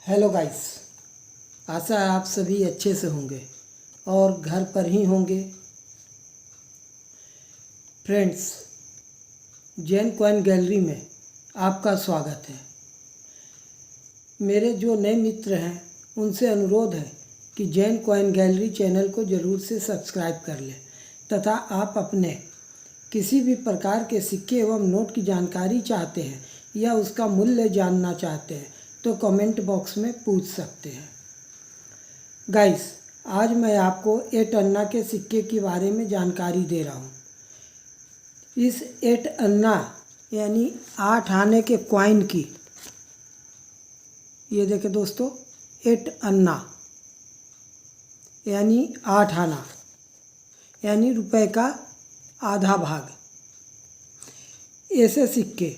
Hello guys, आशा है आप सभी अच्छे से होंगे और घर पर ही होंगे। फ्रेंड्स, जैन कॉइन गैलरी में आपका स्वागत है। मेरे जो नए मित्र हैं उनसे अनुरोध है कि जैन कॉइन गैलरी चैनल को ज़रूर से सब्सक्राइब कर लें तथा आप अपने किसी भी प्रकार के सिक्के एवं नोट की जानकारी चाहते हैं या उसका मूल्य जानना चाहते हैं तो कमेंट बॉक्स में पूछ सकते हैं। गाइस, आज मैं आपको 8 अन्ना के सिक्के के बारे में जानकारी दे रहा हूँ। इस 8 अन्ना यानी 8 आने के कॉइन की, ये देखें दोस्तों, 8 अन्ना यानी 8 आना यानी रुपए का आधा भाग। ऐसे सिक्के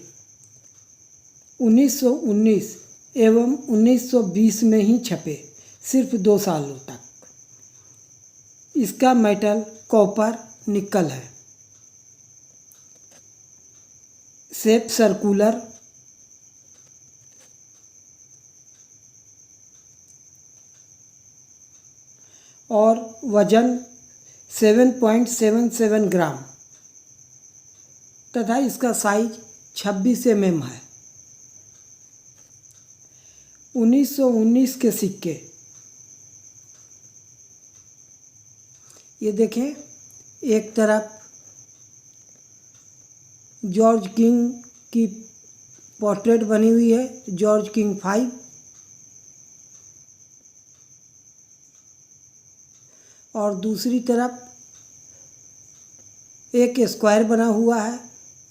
1919 एवं 1920 में ही छपे, सिर्फ 2 सालों तक। इसका मेटल कॉपर निकल है। शेप सर्कुलर, और वजन 7.77 ग्राम तथा इसका साइज 26 mm है। 1919 के सिक्के, ये देखें, एक तरफ जॉर्ज किंग की पोर्ट्रेट बनी हुई है, जॉर्ज किंग 5, और दूसरी तरफ एक स्क्वायर बना हुआ है,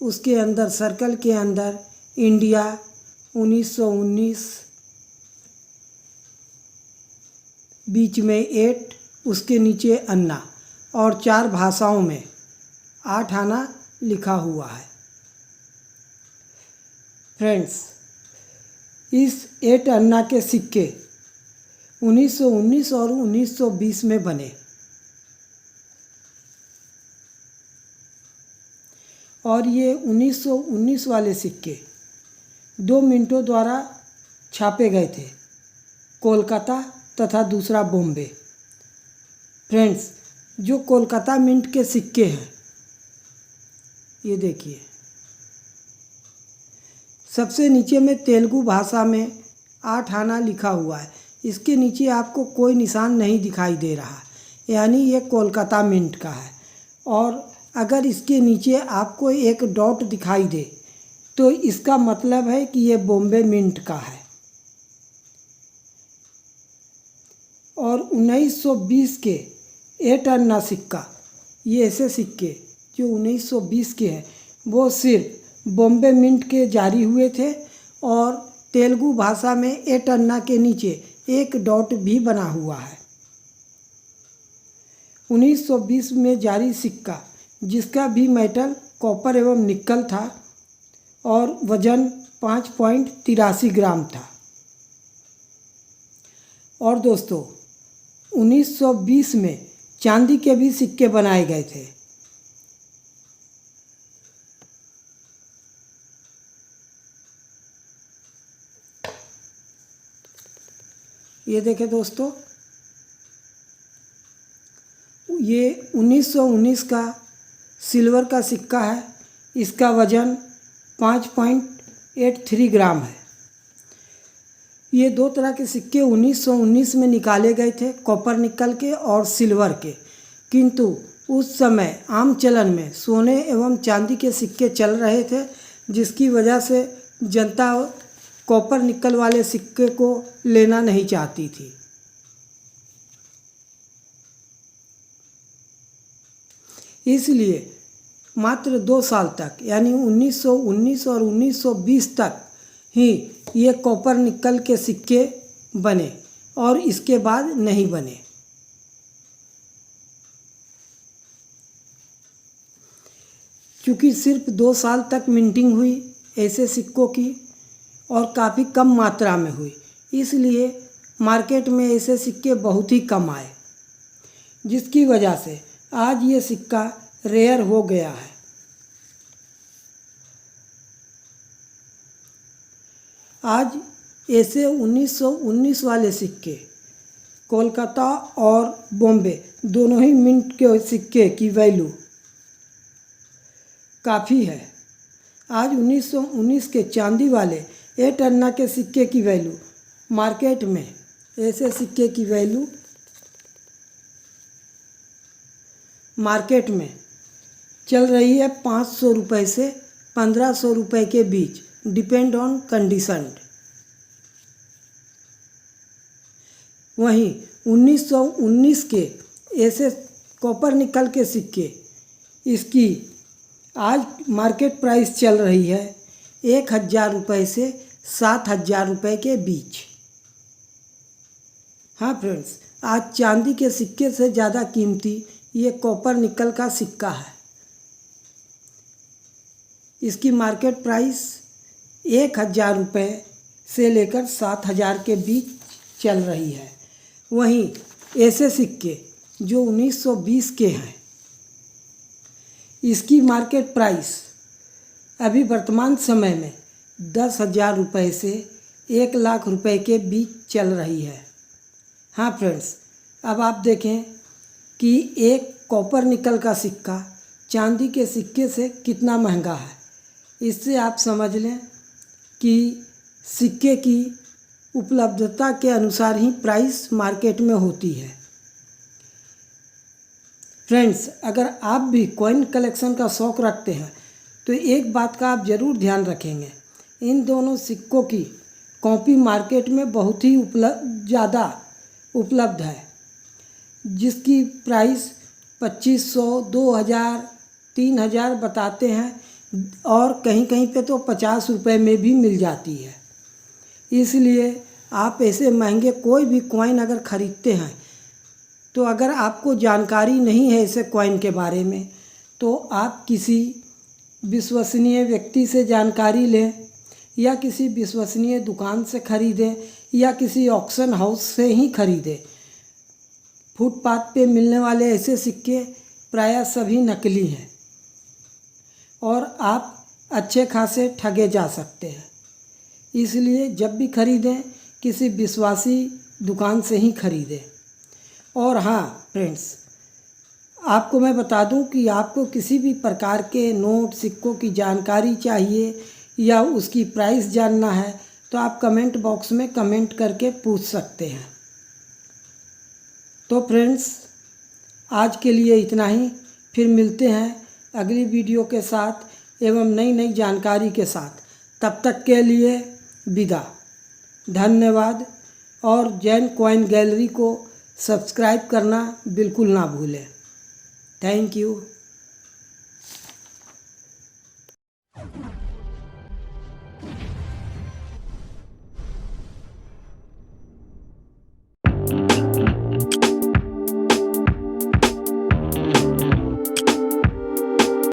उसके अंदर सर्कल के अंदर इंडिया 1919, बीच में 8, उसके नीचे अन्ना, और 4 भाषाओं में 8 आना लिखा हुआ है। फ्रेंड्स, इस 8 अन्ना के सिक्के 1919 और 1920 में बने और ये 1919 वाले सिक्के 2 मिंटों द्वारा छापे गए थे, कोलकाता तथा दूसरा बॉम्बे। फ्रेंड्स, जो कोलकाता मिंट के सिक्के हैं, ये देखिए, सबसे नीचे में तेलुगु भाषा में 8 आना लिखा हुआ है। इसके नीचे आपको कोई निशान नहीं दिखाई दे रहा, यानी ये कोलकाता मिंट का है। और अगर इसके नीचे आपको एक डॉट दिखाई दे तो इसका मतलब है कि ये बॉम्बे मिंट का है। और 1920 के 8 अन्ना सिक्का, ये ऐसे सिक्के जो 1920 के हैं वो सिर्फ बॉम्बे मिंट के जारी हुए थे और तेलुगु भाषा में 8 अन्ना के नीचे एक डॉट भी बना हुआ है। 1920 में जारी सिक्का, जिसका भी मेटल कॉपर एवं निकल था और वजन 5.83 ग्राम था। और दोस्तों, 1920 में चांदी के भी सिक्के बनाए गए थे। ये देखें दोस्तों, ये 1919 का सिल्वर का सिक्का है। इसका वजन 5.83 ग्राम है। ये 2 तरह के सिक्के 1919 में निकाले गए थे, कॉपर निकल के और सिल्वर के, किंतु उस समय आम चलन में सोने एवं चांदी के सिक्के चल रहे थे, जिसकी वजह से जनता कॉपर निकल वाले सिक्के को लेना नहीं चाहती थी। इसलिए मात्र 2 साल तक, यानी 1919 और 1920 तक ही ये कॉपर निकल के सिक्के बने और इसके बाद नहीं बने। क्योंकि सिर्फ 2 साल तक मिंटिंग हुई ऐसे सिक्कों की और काफ़ी कम मात्रा में हुई, इसलिए मार्केट में ऐसे सिक्के बहुत ही कम आए, जिसकी वजह से आज ये सिक्का रेयर हो गया है। आज ऐसे 1919 वाले सिक्के कोलकाता और बॉम्बे दोनों ही मिंट के सिक्के की वैल्यू काफ़ी है। आज 1919 के चांदी वाले 8 अन्ना के सिक्के की वैल्यू मार्केट में, ऐसे सिक्के की वैल्यू मार्केट में चल रही है 500 रुपये से 1500 रुपये के बीच, डिपेंड ऑन कंडीशन। वहीं 1919 के ऐसे कॉपर निकल के सिक्के, इसकी आज मार्केट प्राइस चल रही है 1000 रुपये से 7000 रुपये के बीच। हाँ फ्रेंड्स, आज चांदी के सिक्के से ज़्यादा कीमती ये कॉपर निकल का सिक्का है। इसकी मार्केट प्राइस 1000 रुपये से लेकर 7000 के बीच चल रही है। वहीं ऐसे सिक्के जो 1920 के हैं, इसकी मार्केट प्राइस अभी वर्तमान समय में 10,000 रुपये से 1,00,000 रुपये के बीच चल रही है। हाँ फ्रेंड्स, अब आप देखें कि एक कॉपर निकल का सिक्का चांदी के सिक्के से कितना महंगा है। इससे आप समझ लें कि सिक्के की उपलब्धता के अनुसार ही प्राइस मार्केट में होती है। फ्रेंड्स, अगर आप भी कॉइन कलेक्शन का शौक़ रखते हैं तो एक बात का आप ज़रूर ध्यान रखेंगे, इन दोनों सिक्कों की कॉपी मार्केट में बहुत ही ज़्यादा उपलब्ध है, जिसकी प्राइस 2500, 2000, 3000 बताते हैं और कहीं कहीं पे तो 50 रुपये में भी मिल जाती है। इसलिए आप ऐसे महंगे कोई भी कॉइन अगर ख़रीदते हैं तो अगर आपको जानकारी नहीं है ऐसे कॉइन के बारे में, तो आप किसी विश्वसनीय व्यक्ति से जानकारी लें या किसी विश्वसनीय दुकान से ख़रीदें या किसी ऑक्शन हाउस से ही ख़रीदें। फुटपाथ पे मिलने वाले ऐसे सिक्के प्रायः सभी नकली हैं और आप अच्छे खासे ठगे जा सकते हैं। इसलिए जब भी ख़रीदें किसी विश्वासी दुकान से ही ख़रीदें। और हाँ फ्रेंड्स, आपको मैं बता दूं कि आपको किसी भी प्रकार के नोट सिक्कों की जानकारी चाहिए या उसकी प्राइस जानना है तो आप कमेंट बॉक्स में कमेंट करके पूछ सकते हैं। तो फ्रेंड्स, आज के लिए इतना ही। फिर मिलते हैं अगली वीडियो के साथ एवं नई नई जानकारी के साथ। तब तक के लिए विदा। धन्यवाद। और जैन कॉइन गैलरी को सब्सक्राइब करना बिल्कुल ना भूलें। Thank you.